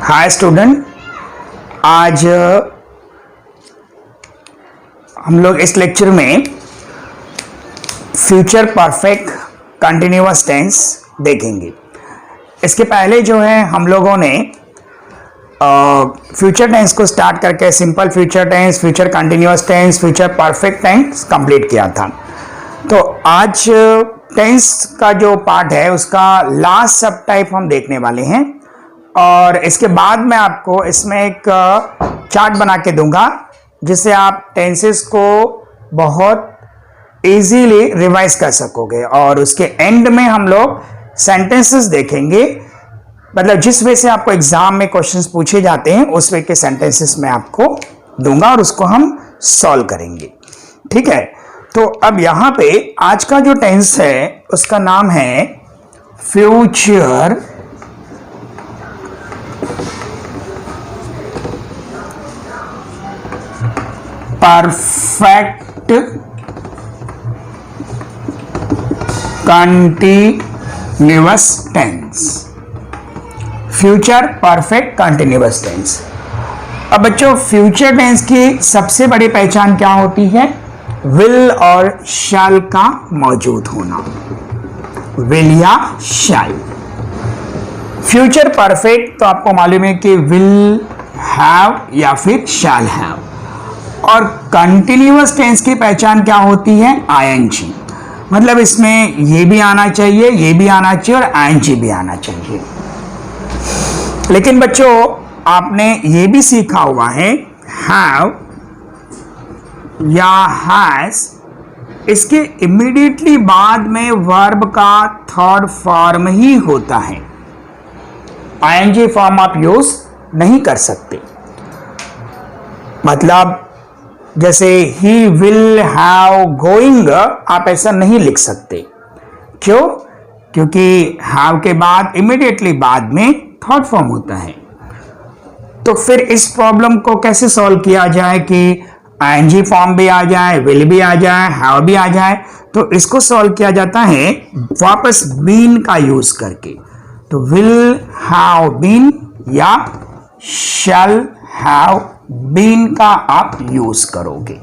Hi student, आज हम लोग इस लेक्चर में फ्यूचर परफेक्ट कंटिन्यूअस टेंस देखेंगे। इसके पहले जो है हम लोगों ने फ्यूचर टेंस को स्टार्ट करके simple future tense, future continuous tense, future perfect tense complete किया था। तो आज टेंस का जो पार्ट है उसका लास्ट सब टाइप हम देखने वाले हैं और इसके बाद मैं आपको इसमें एक चार्ट बना के दूंगा जिससे आप टेंसेस को बहुत इजीली रिवाइज कर सकोगे और उसके एंड में हम लोग सेंटेंसेस देखेंगे। मतलब जिस वे से आपको एग्जाम में क्वेश्चंस पूछे जाते हैं उस वे के सेंटेंसेस मैं आपको दूंगा और उसको हम सॉल्व करेंगे। ठीक है, तो अब यहां पे आज का जो टेंस है उसका नाम है future perfect continuous tense. Future perfect continuous tense. अब बच्चों, फ्यूचर टेंस की सबसे बड़ी पहचान क्या होती है? विल और शैल का मौजूद होना। विल या शैल। फ्यूचर परफेक्ट तो आपको मालूम है कि विल हैव या फिर शैल हैव। और कंटिन्यूअस टेंस की पहचान क्या होती है? आईएनजी। मतलब इसमें ये भी आना चाहिए, ये भी आना चाहिए और आईएनजी भी आना चाहिए। लेकिन बच्चों, आपने ये भी सीखा हुआ है हैव या हैज, इसके इमीडिएटली बाद में वर्ब का थर्ड फॉर्म ही होता है। आईएनजी फॉर्म आप यूज नहीं कर सकते। मतलब जैसे ही विल हैव गोइंग, आप ऐसा नहीं लिख सकते। क्यों? क्योंकि हैव के बाद इमीडिएटली बाद में थर्ड फॉर्म होता है। तो फिर इस प्रॉब्लम को कैसे सॉल्व किया जाए कि आईएनजी फॉर्म भी आ जाए, विल भी आ जाए, हैव भी आ जाए? तो इसको सॉल्व किया जाता है वापस बीन का यूज करके। तो विल हैव बीन या शैल हैव बीन का आप यूज करोगे।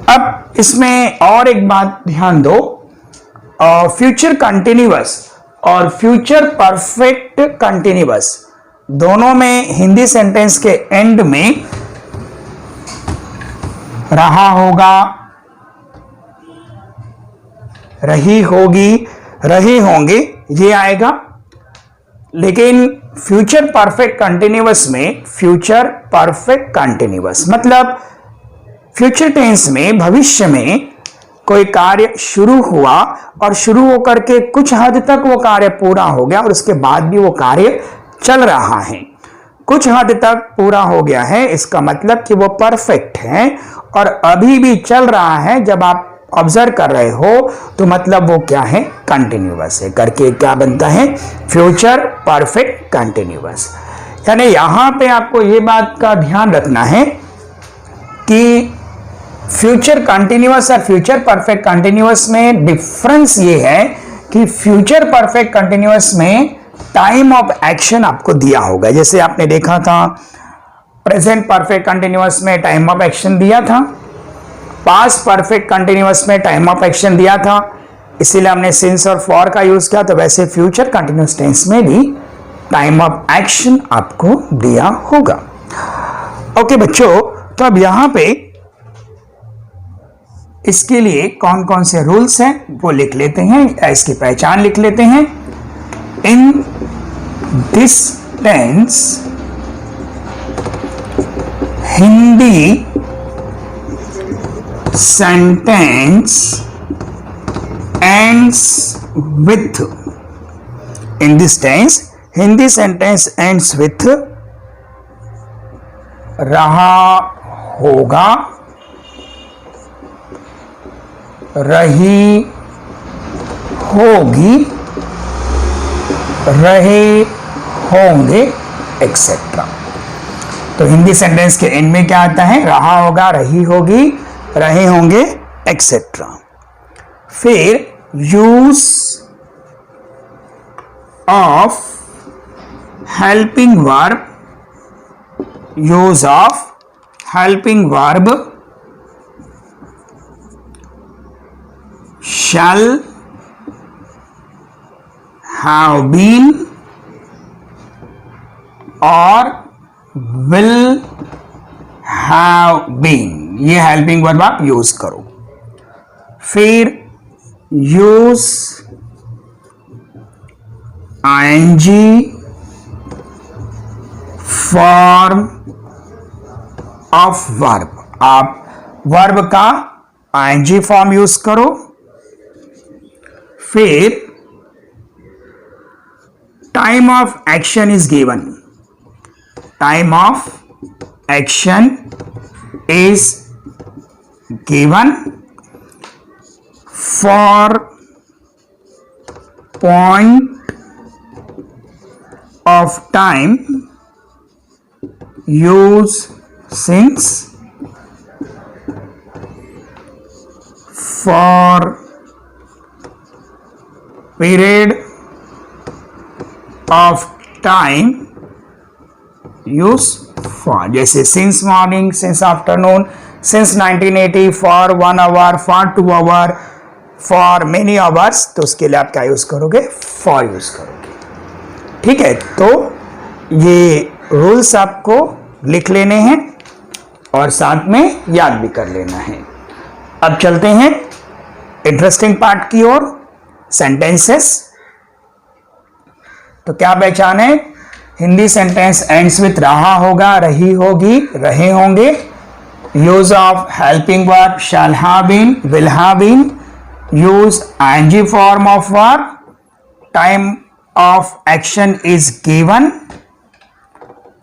अब इसमें और एक बात ध्यान दो, फ्यूचर कंटिन्यूअस और फ्यूचर परफेक्ट कंटिन्यूअस दोनों में हिंदी सेंटेंस के एंड में रहा होगा, रही होगी, रहे होंगे ये आएगा। लेकिन फ्यूचर परफेक्ट कंटिन्यूअस में फ्यूचर परफेक्ट कंटिन्यूअस मतलब फ्यूचर टेंस में भविष्य में कोई कार्य शुरू हुआ और शुरू होकर के कुछ हद तक वो कार्य पूरा हो गया और उसके बाद भी वो कार्य चल रहा है। कुछ हद तक पूरा हो गया है, इसका मतलब कि वो परफेक्ट है और अभी भी चल रहा है। जब आप ऑब्जर्व कर रहे हो तो मतलब वो क्या है? कंटिन्यूअस है। करके क्या बनता है? Future perfect continuous. यानी यहां पे आपको ये बात का ध्यान रखना है कि फ्यूचर कंटिन्यूअस और फ्यूचर परफेक्ट कंटिन्यूअस में डिफरेंस ये है कि फ्यूचर परफेक्ट कंटिन्यूअस में टाइम ऑफ एक्शन आपको दिया होगा। जैसे आपने देखा था प्रेजेंट परफेक्ट कंटिन्यूअस में टाइम ऑफ एक्शन दिया था, पास्ट परफेक्ट कंटिन्यूअस में टाइम ऑफ एक्शन दिया था, इसीलिए हमने सिंस और फॉर का यूज किया। तो वैसे फ्यूचर कंटिन्यूअस टेंस में भी टाइम ऑफ एक्शन आपको दिया होगा। ओके बच्चों, तो अब यहां पे इसके लिए कौन कौन से रूल्स हैं वो लिख लेते हैं, इसकी पहचान लिख लेते हैं। In this tense Hindi sentence ends with, in this tense Hindi sentence ends with रहा होगा, रही होगी, रहे होंगे एक्सेट्रा। तो हिंदी सेंटेंस के एंड में क्या आता है? रहा होगा, रही होगी, रहे होंगे एक्सेट्रा। फिर use of helping verb, use of helping verb shall have been or will have been, ये हेल्पिंग वर्ब आप यूज करो। फिर use ING form of verb, आप वर्ब का आईएनजी फॉर्म यूज करो। फिर time of action is given, time of action is given for point of time use since, for period of time use for, जैसे since morning, since afternoon, since 1980, for 1 hour, for 2 hour, for many hours, तो उसके लिए आप क्या use करोगे? For use करोगे। ठीक है, तो ये रूल्स आपको लिख लेने हैं और साथ में याद भी कर लेना है। अब चलते हैं इंटरेस्टिंग पार्ट की ओर, सेंटेंसेस। तो क्या पहचान है? हिंदी सेंटेंस एंड्स विथ रहा होगा, रही होगी, रहे होंगे। Use of helping verb shall have been, will have been. Use ING form of verb. Time of action is given.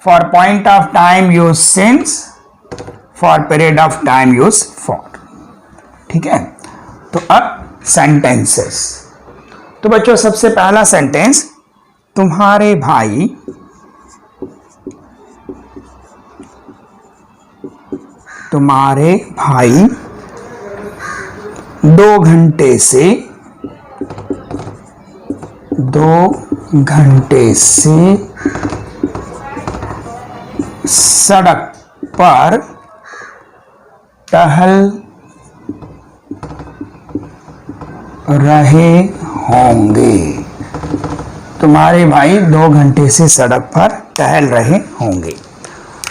For point of time use since. For period of time use for. ठीक है, तो अब sentences. तो बच्चों सबसे पहला sentence, तुम्हारे भाई तुम्हारे भाई 2 घंटे से सड़क पर टहल रहे होंगे। तुम्हारे भाई 2 घंटे से सड़क पर टहल रहे होंगे।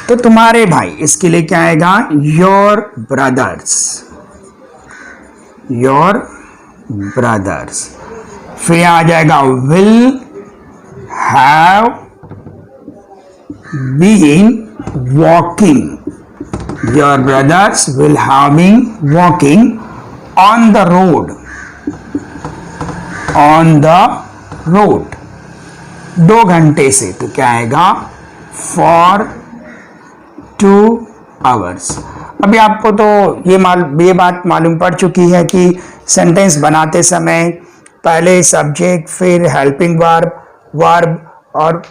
तो तुम्हारे भाई, इसके लिए क्या आएगा? Your brothers, your brothers. फिर आ जाएगा will have been walking, your brothers will have been walking on the road, on the road 2 घंटे से। तो क्या आएगा? For 2 hours. अभी आपको तो ये बात मालूम पड़ चुकी है कि सेंटेंस बनाते समय पहले सब्जेक्ट, फिर हेल्पिंग वर्ब, वर्ब और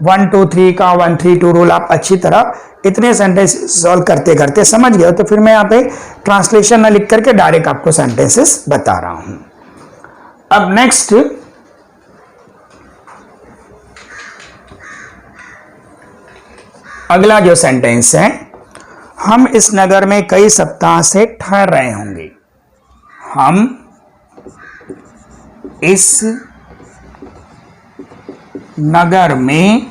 1 2 3 का 1 3 2 रूल आप अच्छी तरह इतने सेंटेंस सॉल्व करते करते समझ गए। तो फिर मैं यहाँ पे ट्रांसलेशन न लिख करके डायरेक्ट आपको सेंटेंसेस बता रहा हूं। अब नेक्स्ट, अगला जो सेंटेंस है, हम इस नगर में कई सप्ताह से ठहर रहे होंगे। हम इस नगर में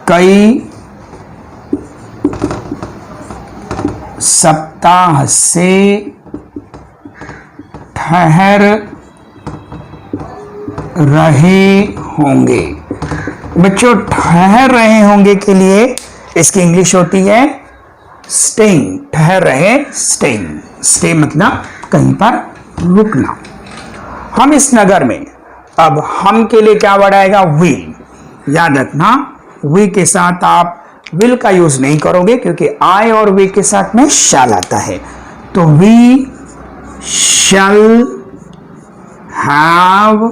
कई सप्ताह से ठहर रहे होंगे। बच्चों ठहर रहे होंगे के लिए इसकी इंग्लिश होती है स्टेइंग। ठहर रहे, स्टेइंग। स्टे मतलब कहीं पर रुकना। हम इस नगर में, अब हम के लिए क्या वर्ड आएगा? विल। याद रखना, वी के साथ आप विल का यूज नहीं करोगे क्योंकि आई और वी के साथ में शैल आता है। तो we shall have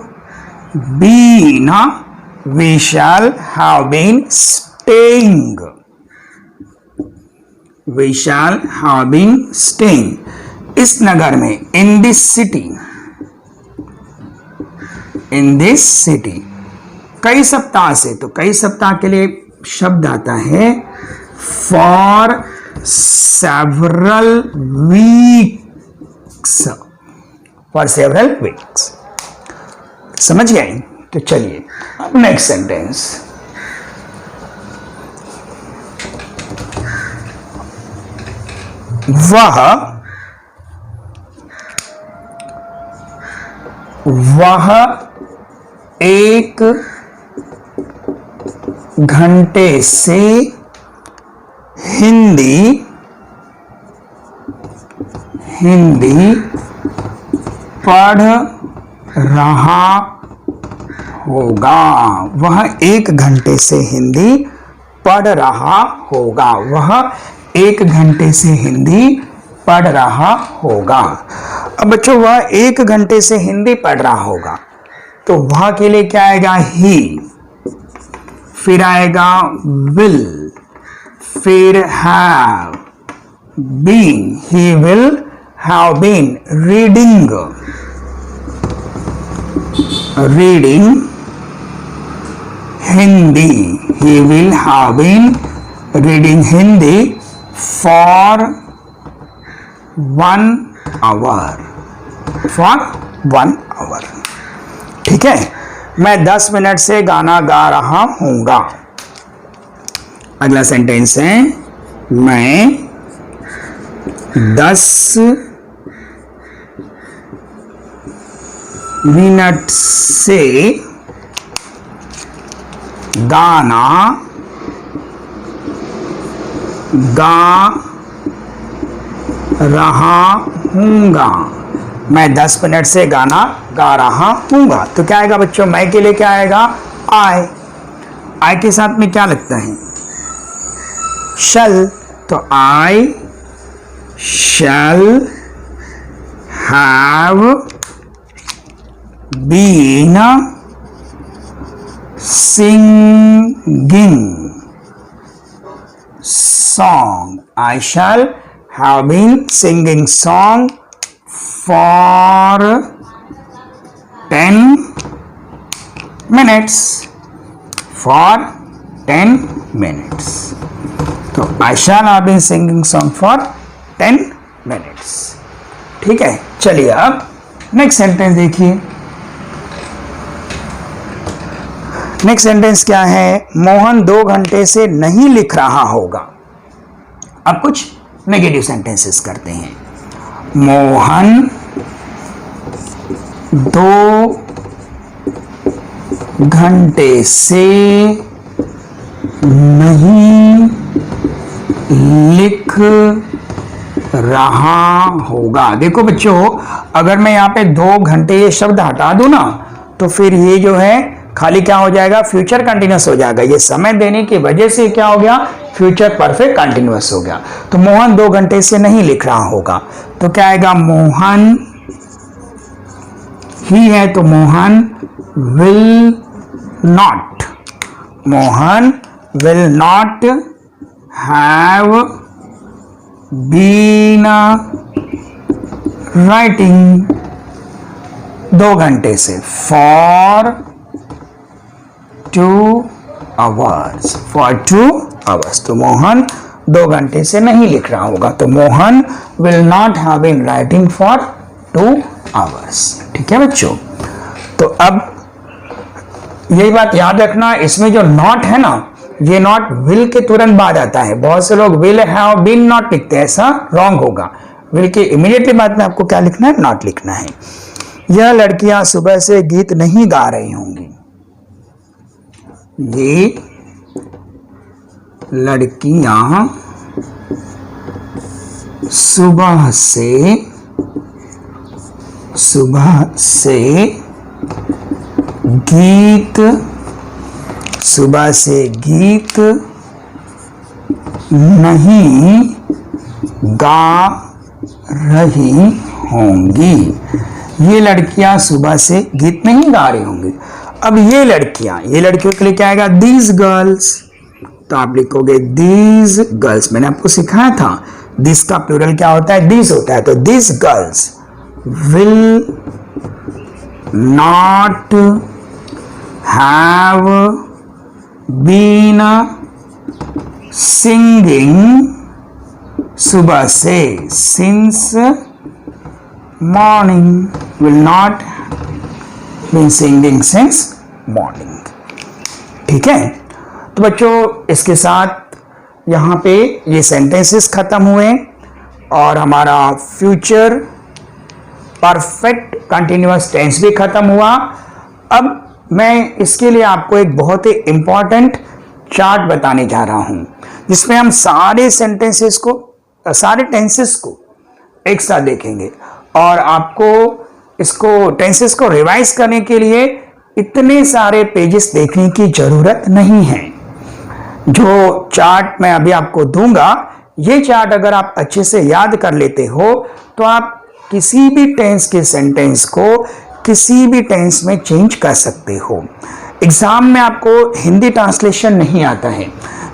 been, we shall have been staying, we shall have been staying इस नगर में, in this city, कई सप्ताह से, तो कई सप्ताह के लिए शब्द आता है for several weeks, for several weeks. समझ गए? तो चलिए अब नेक्स्ट सेंटेंस। वह एक घंटे से हिंदी पढ़ रहा होगा। वह एक घंटे से हिंदी पढ़ रहा होगा। वह एक घंटे से हिंदी पढ़ रहा होगा। अब बच्चों, वह एक घंटे से हिंदी पढ़ रहा होगा, तो वह के लिए क्या आएगा? ही, फिर आएगा विल, फिर have been, he will have been reading Hindi, he will have been reading Hindi for 1 hour, for 1 hour। ठीक है, मैं 10 मिनट से गाना गा रहा हूँगा। अगला सेंटेंस है मैं 10 मिनट से गाना गा रहा हूँगा। मैं 10 मिनट से गाना गा रहा हूँगा। तो क्या आएगा बच्चों? मैं के लिए क्या आएगा? आई। आई के साथ में क्या लगता है? शल। तो I shall have been singing song. I shall have been singing song for 10 minutes. For 10 minutes. तो I shall have been singing song for 10 minutes. ठीक है, चलिए अब नेक्स्ट सेंटेंस देखिए। नेक्स्ट सेंटेंस क्या है? मोहन 2 घंटे से नहीं लिख रहा होगा। अब कुछ नेगेटिव सेंटेंसेस करते हैं। मोहन 2 घंटे से नहीं लिख रहा होगा। देखो बच्चों, अगर मैं यहाँ पे 2 घंटे ये शब्द हटा दूं ना, तो फिर ये जो है खाली क्या हो जाएगा? फ्यूचर कंटिन्यूअस हो जाएगा। ये समय देने की वजह से क्या हो गया? फ्यूचर परफेक्ट कंटिन्यूअस हो गया। तो मोहन 2 घंटे से नहीं लिख रहा होगा, तो क्या आएगा? मोहन ही है, तो Mohan will not, Mohan will not have been writing 2 घंटे से, फॉर 2 hours, for 2 hours। तो मोहन 2 घंटे से नहीं लिख रहा होगा, तो Mohan will not have been writing for 2 hours। ठीक है बच्चों, तो अब यही बात याद रखना, इसमें जो नॉट है ना, ये नॉट विल के तुरंत बाद आता है। बहुत से लोग विल हैव बीन नॉट लिखते हैं, ऐसा रॉन्ग होगा। विल के इमीडिएटली बाद में आपको क्या लिखना है? नॉट लिखना है। यह लड़कियां सुबह से गीत नहीं गा रही होंगी। ये लड़कियां सुबह से गीत नहीं गा रही होंगी। ये लड़कियां सुबह से गीत नहीं गा रही होंगी। अब ये लड़कियों के लिए क्या आएगा? These girls. तो आप लिखोगे दीज गर्ल्स। मैंने आपको सिखाया था दिस का प्लूरल क्या होता है? दिस होता है। तो these girls will not have been singing सुबह से, since morning, will not been singing since morning। ठीक है, तो बच्चों इसके साथ यहाँ पे ये सेंटेंसेस खत्म हुए और हमारा फ्यूचर परफेक्ट कंटिन्यूअस टेंस भी खत्म हुआ। अब मैं इसके लिए आपको एक बहुत ही इंपॉर्टेंट चार्ट बताने जा रहा हूं जिसमें हम सारे सेंटेंसेस को, सारे टेंसेस को एक साथ देखेंगे और आपको इसको टेंसेस को रिवाइज करने के लिए इतने सारे पेजेस देखने की जरूरत नहीं है। जो चार्ट मैं अभी आपको दूंगा, ये चार्ट अगर आप अच्छे से याद कर लेते हो तो आप किसी भी टेंस के सेंटेंस को किसी भी टेंस में चेंज कर सकते हो। एग्जाम में आपको हिंदी ट्रांसलेशन नहीं आता है,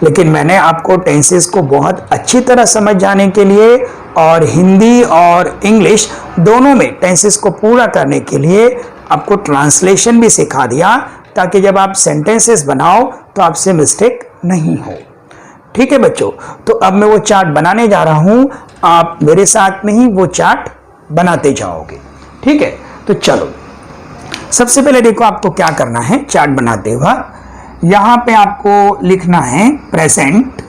लेकिन मैंने आपको टेंसेस को बहुत अच्छी तरह समझ जाने के लिए और हिंदी और इंग्लिश दोनों में टेंसेस को पूरा करने के लिए आपको ट्रांसलेशन भी सिखा दिया, ताकि जब आप सेंटेंसेस बनाओ तो आपसे मिस्टेक नहीं हो। ठीक है बच्चों, तो अब मैं वो चार्ट बनाने जा रहा हूं, आप मेरे साथ में ही वो चार्ट बनाते जाओगे। ठीक है, तो चलो सबसे पहले देखो आपको क्या करना है। चार्ट बनाते वक्त यहां पे आपको लिखना है प्रेजेंट,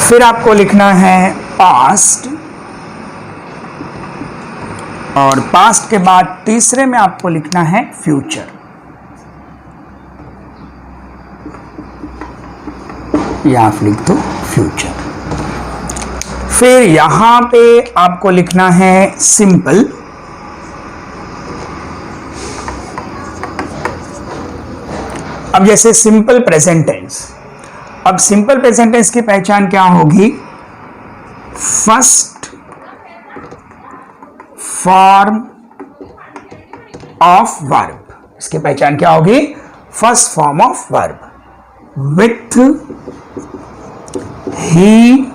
फिर आपको लिखना है पास्ट, और पास्ट के बाद तीसरे में आपको लिखना है फ्यूचर। यहां आप लिख दो फ्यूचर। फिर यहां पे आपको लिखना है सिंपल, अब जैसे सिंपल प्रेजेंट टेंस, अब सिंपल प्रेजेंट टेंस की पहचान क्या होगी? फर्स्ट फॉर्म ऑफ वर्ब, इसकी पहचान क्या होगी? First form of verb. With, he,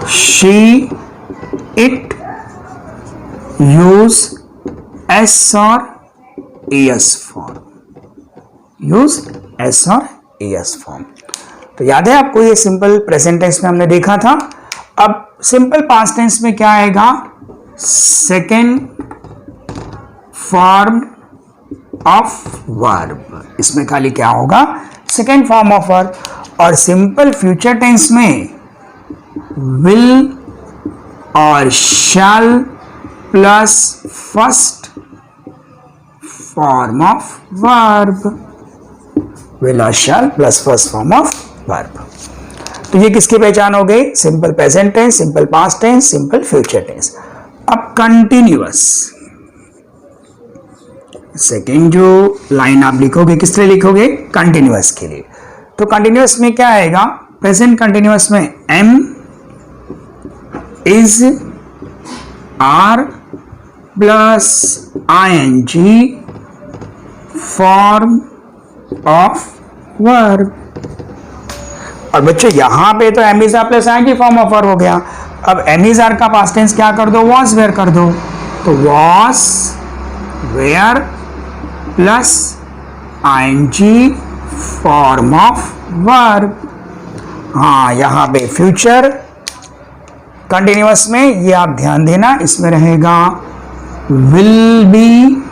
she, it, use S और एस फॉर्म, यूज एस और एस फॉर्म। तो याद है आपको ये सिंपल प्रेजेंट टेंस में हमने देखा था। अब सिंपल पास्ट टेंस में क्या आएगा? सेकेंड फॉर्म ऑफ वर्ब, इसमें खाली क्या होगा? Second form of verb. और सिंपल फ्यूचर टेंस में विल और shall plus first form of verb, will और shall plus first form of verb. तो ये किसकी पहचान हो गई? Simple present tense, simple past tense, simple future tense. अब कंटिन्यूअस, सेकेंड जो लाइन आप लिखोगे किस तरह लिखोगे? कंटिन्यूअस के लिए। तो कंटिन्यूअस में क्या आएगा? प्रेजेंट कंटिन्यूअस में am, is, are plus ING form of verb. और बच्चों यहां पे तो am is are plus ING form of verb हो गया। अब एम इज आर का पास्ट टेंस क्या कर दो? वॉज वेयर कर दो। तो was were plus ING form of verb. हाँ, यहां पे फ्यूचर कंटिन्यूअस में ये आप ध्यान देना, इसमें रहेगा will be,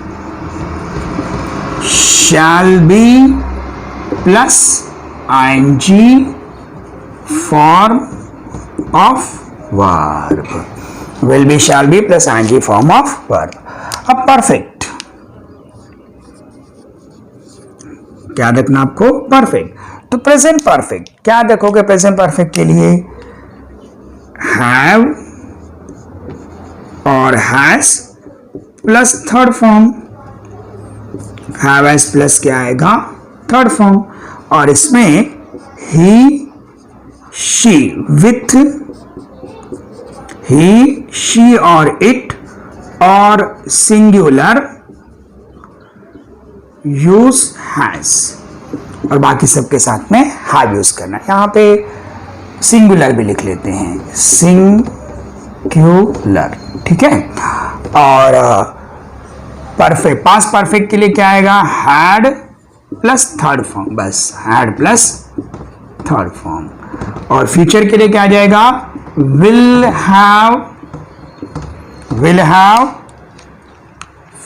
shall be plus ING form of verb, will be shall be plus ING form of verb. अब परफेक्ट क्या देखना आपको? परफेक्ट। तो प्रेजेंट परफेक्ट क्या देखोगे? प्रेजेंट परफेक्ट के लिए हैव और has plus third form, have has plus क्या आएगा? Third form. और इसमें ही, शी, विथ ही, शी और इट और सिंगुलर यूज हैज, और बाकी सबके साथ में हैव यूज करना। यहां पे सिंगुलर भी लिख लेते हैं, सिंगुलर। ठीक है। और परफेक्ट, पास्ट परफेक्ट के लिए क्या आएगा, हैड प्लस थर्ड फॉर्म, बस हैड प्लस थर्ड फॉर्म। और फ्यूचर के लिए क्या आ जाएगा, विल हैव,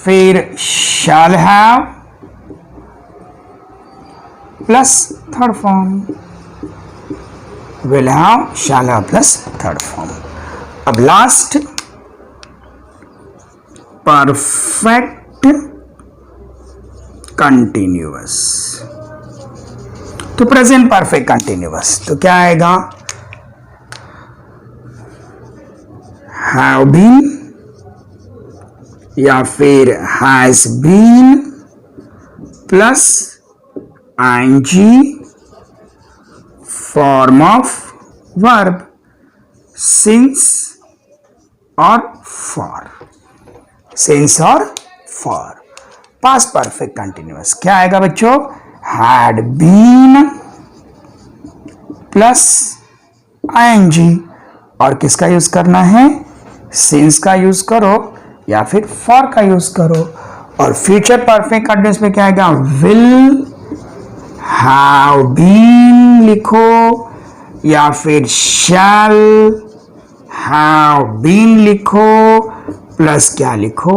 फिर shall have plus third form, will have, shall have plus third form. अब लास्ट परफेक्ट कंटिन्यूअस, तो प्रेजेंट परफेक्ट कंटिन्यूअस तो क्या आएगा, हैव बीन या फिर has been plus ING form of verb, since और फॉर, सिंस और फॉर। पास्ट परफेक्ट कंटिन्यूअस क्या आएगा बच्चों, हैड बीन प्लस आईएनजी, और किसका यूज करना है, सिंस का यूज करो या फिर फॉर का यूज करो। और फ्यूचर परफेक्ट कंटिन्यूअस में क्या आएगा, विल हैव बीन लिखो या फिर शैल हैव बीन लिखो प्लस क्या लिखो,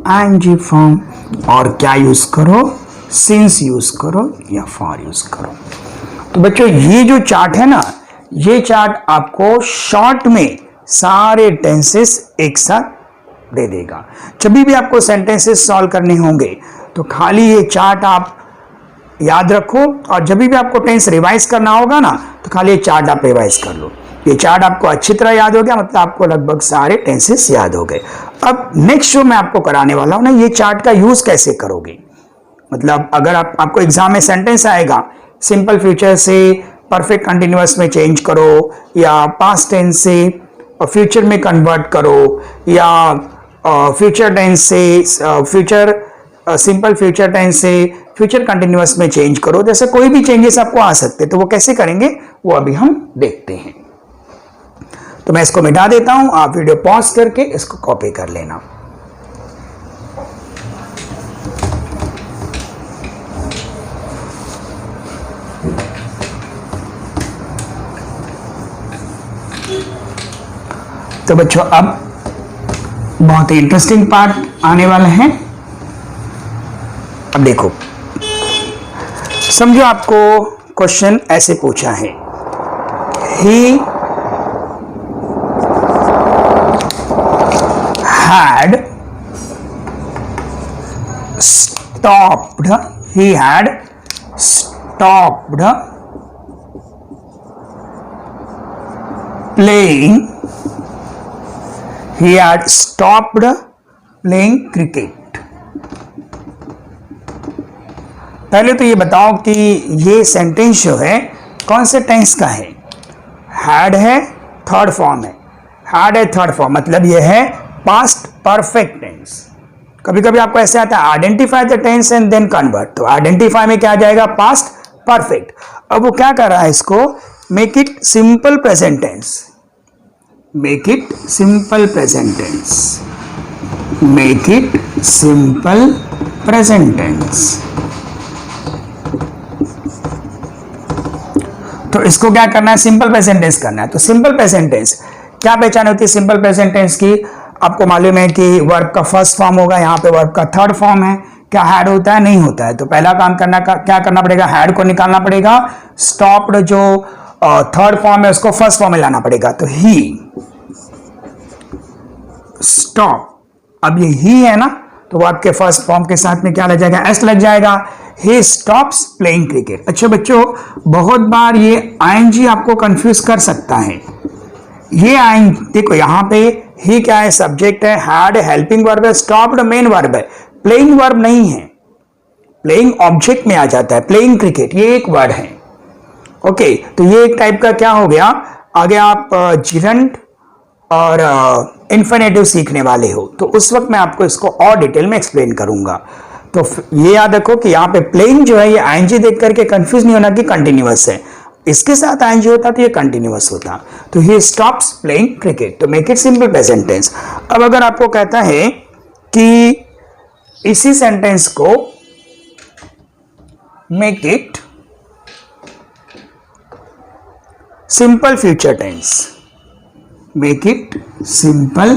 आईएनजी फॉर्म, और क्या यूज करो, सिंस यूज करो या फॉर यूज करो। तो बच्चों ये जो चार्ट है ना, ये चार्ट आपको शॉर्ट में सारे टेंसेस एक साथ दे देगा। जब भी आपको सेंटेंसेस सॉल्व करने होंगे तो खाली ये चार्ट आप याद रखो, और जब भी आपको टेंस रिवाइज करना होगा ना तो खाली ये चार्ट आप रिवाइज कर लो। ये चार्ट आपको अच्छी तरह याद हो गया, मतलब आपको लगभग सारे टेंसेस याद हो गए। अब नेक्स्ट जो मैं आपको कराने वाला हूं ना, ये चार्ट का यूज कैसे करोगे, मतलब अगर आपको एग्जाम में सेंटेंस आएगा, सिंपल फ्यूचर से परफेक्ट कंटिन्यूअस में चेंज करो, या पास्ट टेंस से फ्यूचर में कन्वर्ट करो, या फ्यूचर टेंस से सिंपल फ्यूचर टेंस से फ्यूचर कंटिन्यूअस में चेंज करो, जैसे कोई भी चेंजेस आपको आ सकते हैं। तो वो कैसे करेंगे वो अभी हम देखते हैं। तो मैं इसको मिटा देता हूं, आप वीडियो पॉज करके इसको कॉपी कर लेना। तो बच्चों अब बहुत ही इंटरेस्टिंग पार्ट आने वाला है। अब देखो, समझो आपको क्वेश्चन ऐसे पूछा है, ही had stopped playing cricket। पहले तो ये बताओ कि ये सेंटेंस जो है कौन से टेंस का है, हैड है, थर्ड फॉर्म है, हैड है थर्ड फॉर्म, मतलब ये है पास्ट परफेक्ट टेंस। कभी कभी आपको ऐसे आता है identify the tense and then convert, तो आइडेंटिफाई में क्या आ जाएगा, पास्ट परफेक्ट। अब वो क्या कर रहा है, इसको make it simple present tense, make it simple present tense, make it simple present tense. तो इसको क्या करना है, सिंपल प्रेजेंट टेंस करना है। तो सिंपल प्रेजेंट टेंस क्या पहचान होती है सिंपल प्रेजेंट टेंस की, आपको मालूम है कि वर्ब का फर्स्ट फॉर्म होगा, यहाँ पे वर्ब का थर्ड फॉर्म है। क्या हैड होता है, नहीं होता है। तो पहला काम करना क्या करना पड़ेगा, हैड को निकालना पड़ेगा, स्टॉप्ड जो थर्ड फॉर्म है उसको फर्स्ट फॉर्म में लाना पड़ेगा। तो ही स्टॉप, अब ये ही है ना, तो वो आपके फर्स्ट फॉर्म के साथ में क्या लग जाएगा, एस लग जाएगा, he stops playing cricket। अच्छा बच्चों, बहुत बार ये आईएनजी आपको कंफ्यूज कर सकता है। ये आइन देखो यहाँ पे ही क्या है, सब्जेक्ट है, हैड हेल्पिंग वर्ब है, स्टॉप्ड मेन वर्ब है, प्लेइंग वर्ब नहीं है, प्लेइंग ऑब्जेक्ट में आ जाता है, प्लेइंग क्रिकेट ये एक वर्ड है। ओके, तो ये एक टाइप का क्या हो गया। आगे आप जिरंट और इन्फिनेटिव सीखने वाले हो, तो उस वक्त मैं आपको इसको और डिटेल में एक्सप्लेन करूंगा। तो ये याद रखो कि यहाँ पे प्लेइंग जो है, ये आईएनजी देख करके कंफ्यूज नहीं होना कि कंटिन्यूअस है। इसके साथ आईएनजी होता तो ये कंटिन्यूअस होता, तो ही स्टॉप्स प्लेइंग क्रिकेट, तो make it simple present tense. अब अगर आपको कहता है कि इसी सेंटेंस को make it simple future tense, make it simple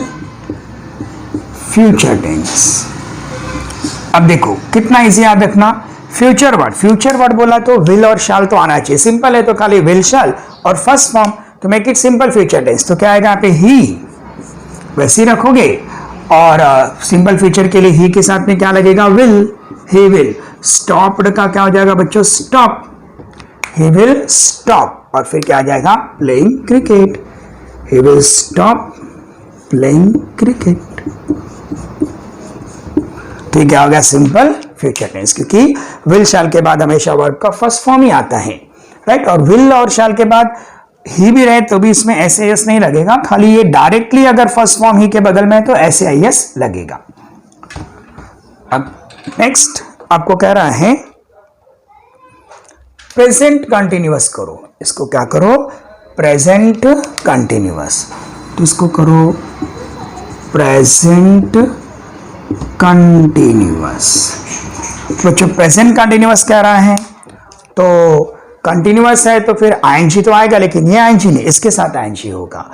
future tense. अब देखो कितना इजी याद रखना, फ्यूचर वर्ड बोला तो विल और शाल तो आना चाहिए, सिंपल है तो खाली विल शाल, और फर्स्ट फॉर्म तो make it simple future tense, तो क्या आएगा यहाँ पे ही, वैसे ही रखोगे। और सिंपल फ्यूचर के लिए ही के साथ में क्या लगेगा, विल, ही विल। स्टॉप्ड का क्या हो जाएगा बच्चों, स्टॉप, ही विल स्टॉप, और फिर क्या आ जाएगा, playing cricket, he will stop playing cricket. तो ये क्या हो गया, सिंपल फ्यूचर टेंस, क्योंकि विल शाल के बाद हमेशा वर्ब का फर्स्ट फॉर्म ही आता है, राइट। और विल और शाल के बाद ही भी रहे तो भी इसमें ऐसे एस नहीं लगेगा, खाली ये डायरेक्टली अगर फर्स्ट फॉर्म ही के बगल में है तो ऐसे आई एस लगेगा। अब नेक्स्ट आपको कह रहा है प्रेजेंट कंटिन्यूअस करो, इसको क्या करो, प्रेजेंट कंटिन्यूअस, तो इसको करो प्रेजेंट कंटिन्यूअस। बच्चों प्रेजेंट कंटिन्यूअस कह रहा है तो कंटिन्यूअस है तो फिर आईएनजी तो आएगा, लेकिन ये आईएनजी नहीं, इसके साथ आईएनजी होगा।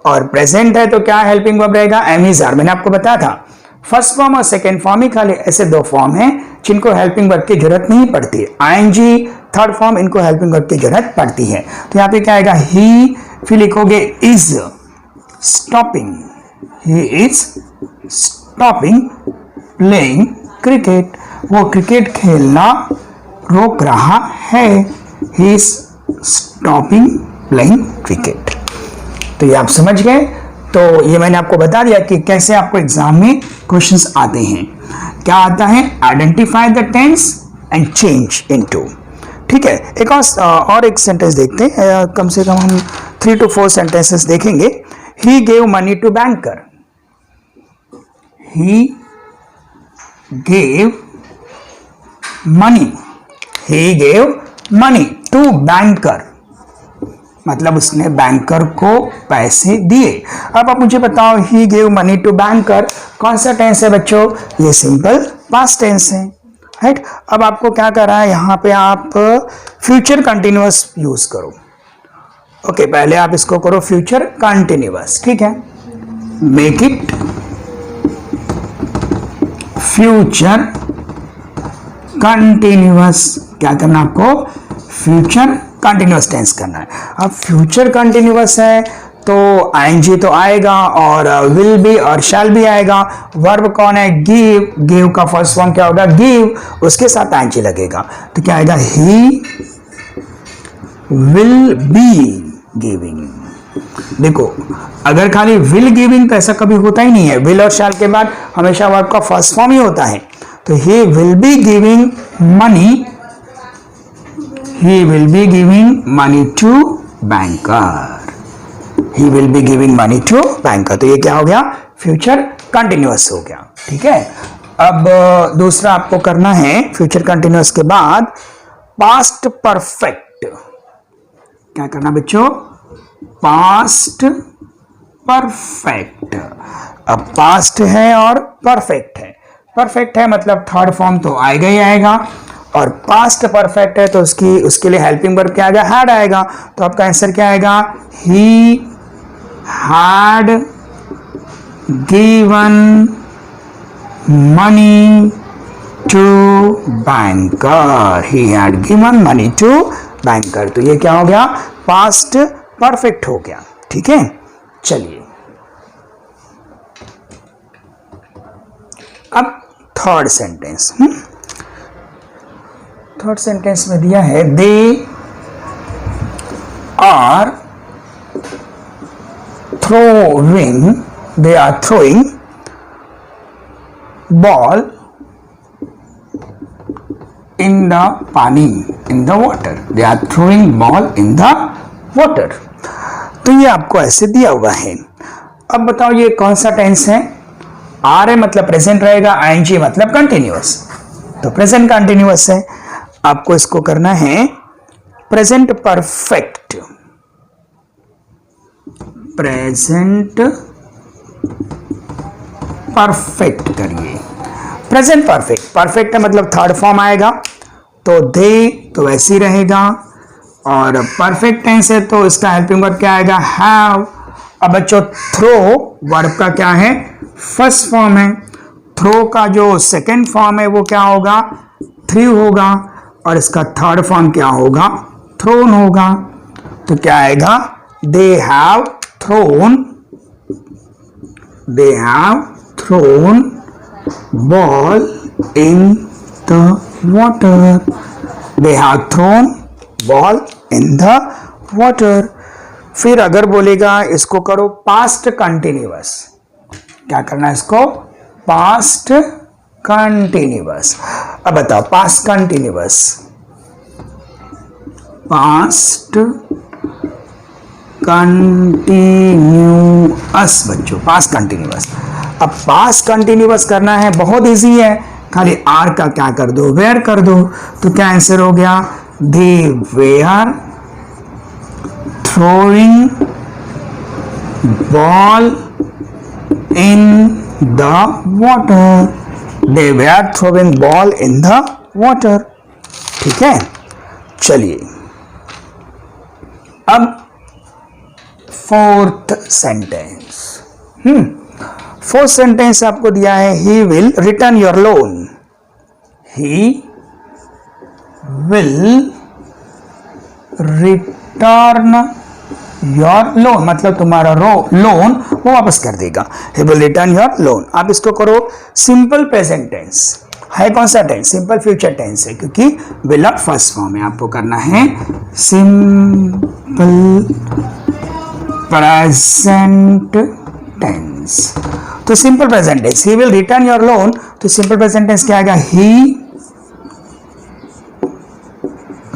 और प्रेजेंट है तो क्या हेल्पिंग वर्ब रहेगा, एम इज आर। मैंने आपको बताया था फर्स्ट फॉर्म और सेकेंड फॉर्म ही खाली ऐसे दो फॉर्म हैं जिनको हेल्पिंग वर्ब की जरूरत नहीं पड़ती। आईएनजी थर्ड फॉर्म इनको हेल्पिंग वर्ब की जरूरत पड़ती है। तो यहाँ पे क्या आएगा, ही, फिर लिखोगे is stopping, he is stopping playing cricket, वो क्रिकेट खेलना रोक रहा है, he is stopping playing cricket. तो ये आप समझ गए। तो ये मैंने आपको बता दिया कि कैसे आपको एग्जाम में क्वेश्चंस आते हैं। क्या आता है, identify the tense and change into. ठीक है, एक और एक सेंटेंस देखते हैं, कम से कम हम 3 to 4 सेंटेंसेस देखेंगे। He gave money to banker, he gave money to banker, मतलब उसने बैंकर को पैसे दिए। अब आप मुझे बताओ he gave money to banker कौन सा टेंस है बच्चों, ये सिंपल पास्ट टेंस है, राइट। अब आपको क्या कर रहा है, यहाँ पे आप फ्यूचर कंटिन्यूअस यूज करो। ओके, पहले आप इसको करो फ्यूचर कंटिन्यूअस, ठीक है। मेक इट फ्यूचर कंटिन्यूअस, क्या करना आपको, फ्यूचर कंटिन्यूअस टेंस करना है। अब फ्यूचर कंटिन्यूअस है तो आईएनजी तो आएगा और विल भी और शैल भी आएगा। वर्ब कौन है, गिव, गिव का फर्स्ट फॉर्म क्या होगा, गिव, उसके साथ आईएनजी लगेगा तो क्या आएगा, ही विल बी गिविंग। देखो अगर खाली विल गिविंग तो ऐसा कभी होता ही नहीं है, विल और शैल के बाद हमेशा वर्ब का फर्स्ट फॉर्म ही होता है। तो he will be giving money, he will be giving money to banker, he will be giving money to banker. तो ये क्या हो गया, फ्यूचर कंटिन्यूअस हो गया, ठीक है। अब दूसरा आपको करना है फ्यूचर कंटिन्यूअस के बाद पास्ट परफेक्ट। क्या करना बच्चों, पास्ट परफेक्ट। अब पास्ट है और परफेक्ट है, परफेक्ट है मतलब थर्ड फॉर्म तो आएगा ही आएगा, और पास्ट परफेक्ट है तो उसके लिए हेल्पिंग वर्ब क्या आएगा, हैड आएगा। तो आपका आंसर क्या आएगा, he had given money to banker, he had given money to banker. तो ये क्या हो गया, पास्ट परफेक्ट हो गया, ठीक है। चलिए अब थर्ड सेंटेंस, थर्ड सेंटेंस में दिया है they are throwing ball in the pani, in the water, they are throwing ball in the water. तो ये आपको ऐसे दिया हुआ है। अब बताओ ये कौन सा टेंस है, आर है मतलब प्रेजेंट रहेगा, आईएनजी मतलब कंटिन्यूअस, तो प्रेजेंट कंटिन्यूअस है। आपको इसको करना है प्रेजेंट परफेक्ट, प्रेजेंट परफेक्ट करिए। प्रेजेंट परफेक्ट, परफेक्ट है मतलब थर्ड फॉर्म आएगा, तो दे तो वैसे ही रहेगा, और परफेक्ट टेंस है तो इसका हेल्पिंग वर्ब क्या आएगा, हैव। अब बच्चों थ्रो वर्ब का क्या है, फर्स्ट फॉर्म है। थ्रो का जो सेकंड फॉर्म है वो क्या होगा, थ्री होगा, और इसका थर्ड फॉर्म क्या होगा, थ्रोन होगा। तो क्या आएगा, they have thrown, they have thrown ball in the water, they have thrown ball in the water. फिर अगर बोलेगा इसको करो पास्ट कंटिन्यूअस, क्या करना है इसको, पास्ट कंटिन्यूअस। अब बताओ पास्ट कंटिन्यूअस, पास्ट कंटिन्यूअस बच्चों, पास्ट कंटिन्यूअस। अब पास्ट कंटिन्यूअस करना है, बहुत इजी है, खाली आर का क्या कर दो, वेयर कर दो। तो क्या आंसर हो गया, दे where throwing ball in the water, they were throwing ball in the water। ठीक है, चलिए अब फोर्थ सेंटेंस। फोर्थ सेंटेंस आपको दिया है, ही will return your loan, he will return your loan, मतलब तुम्हारा लोन वो वापस कर देगा, ही विल रिटर्न योर लोन। आप इसको करो सिंपल प्रेजेंट टेंस, है कौन सा टेंस, सिंपल फ्यूचर टेंस है, क्योंकि विल अब फर्स्ट फॉर्म है। आपको करना है सिंपल प्रेजेंट टेंस। तो simple present tense, he will return your loan, तो सिंपल प्रेजेंट टेंस क्या आएगा, he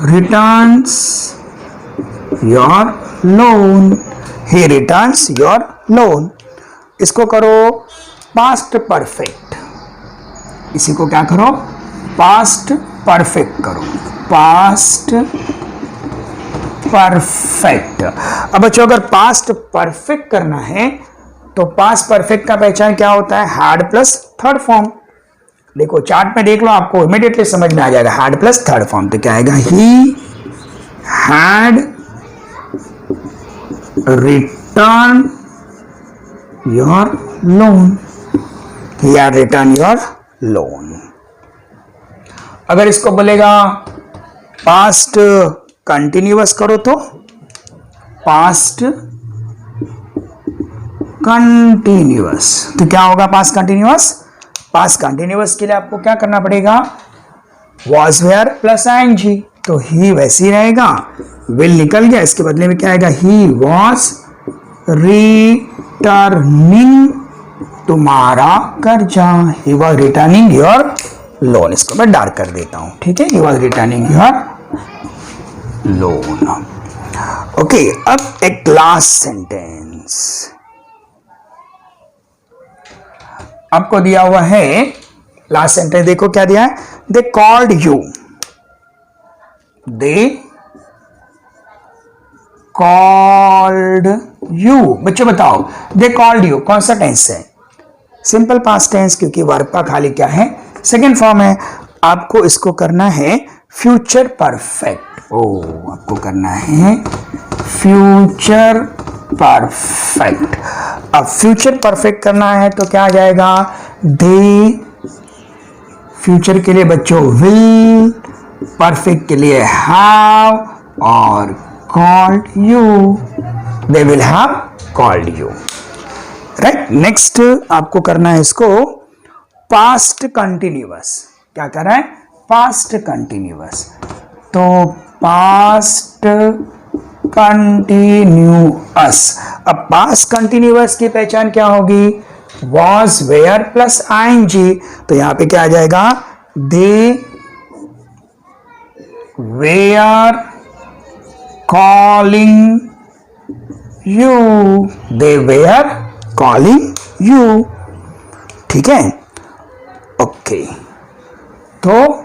returns your loan, he returns your loan. इसको करो पास्ट परफेक्ट, इसी को क्या करो, पास्ट परफेक्ट करो, पास्ट परफेक्ट। अब बच्चों अगर पास्ट परफेक्ट करना है तो पास्ट परफेक्ट का पहचान क्या होता है, हैड प्लस थर्ड फॉर्म। देखो चार्ट में देख लो, आपको इमीडिएटली समझ में आ जाएगा, हैड प्लस थर्ड फॉर्म। तो क्या आएगा, he had return your loan, he had return your loan. अगर इसको बोलेगा पास्ट कंटिन्यूअस करो तो पास्ट कंटिन्यूअस, तो क्या होगा पास्ट कंटिन्यूअस, पास्ट कंटिन्यूअस के लिए आपको क्या करना पड़ेगा, वॉज वेयर प्लस आईएनजी, तो ही वैसे ही रहेगा, विल निकल गया, इसके बदले में क्या आएगा, ही वॉज रिटर्निंग तुम्हारा कर्जा, he was returning your loan. इसको मैं डार्क कर देता हूं, ठीक है, he was returning your loan. Okay, अब एक लास्ट सेंटेंस आपको दिया हुआ है, लास्ट सेंटेंस देखो क्या दिया है, they called you, they called you. बच्चों बताओ, दे कॉल्ड यू कौन सा टेंस है, सिंपल पास्ट टेंस, क्योंकि वर्ब का खाली क्या है, सेकेंड फॉर्म है। आपको इसको करना है फ्यूचर परफेक्ट, आपको करना है फ्यूचर परफेक्ट। अब फ्यूचर परफेक्ट करना है तो क्या आ जाएगा, दे फ्यूचर के लिए बच्चों विल, परफेक्ट के लिए हैव, और called you, they will have called you, right. Next आपको करना है इसको पास्ट कंटिन्यूअस, क्या कर रहा है, पास्ट कंटिन्यूअस। तो पास्ट कंटिन्यूअस, अब पास्ट कंटिन्यूअस की पहचान क्या होगी, वॉज वेयर प्लस आईएनजी, तो यहां पे क्या आ जाएगा, they were calling you, they were calling you, ठीक है। ओके, तो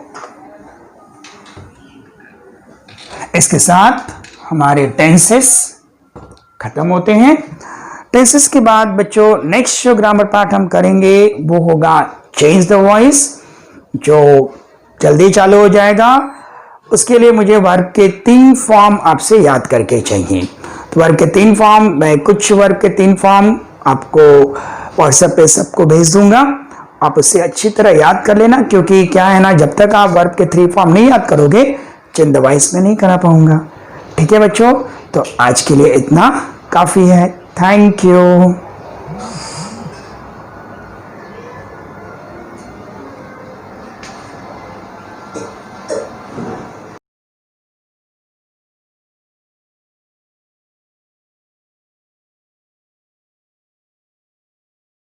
इसके साथ हमारे टेंसेस खत्म होते हैं। टेंसेस के बाद बच्चों नेक्स्ट जो ग्रामर पार्ट हम करेंगे वो होगा चेंज द वॉइस, जो जल्दी चालू हो जाएगा। उसके लिए मुझे वर्ब के 3 फॉर्म आपसे याद करके चाहिए। तो वर्ब के 3 फॉर्म, मैं कुछ वर्ब के 3 फॉर्म आपको व्हाट्सएप पे सबको भेज दूंगा। आप उससे अच्छी तरह याद कर लेना, क्योंकि क्या है ना, जब तक आप वर्ब के 3 फॉर्म नहीं याद करोगे चेंज द वॉइस में नहीं करा पाऊंगा। ठीक है बच्चों, तो आज के लिए इतना काफी है। Thank you.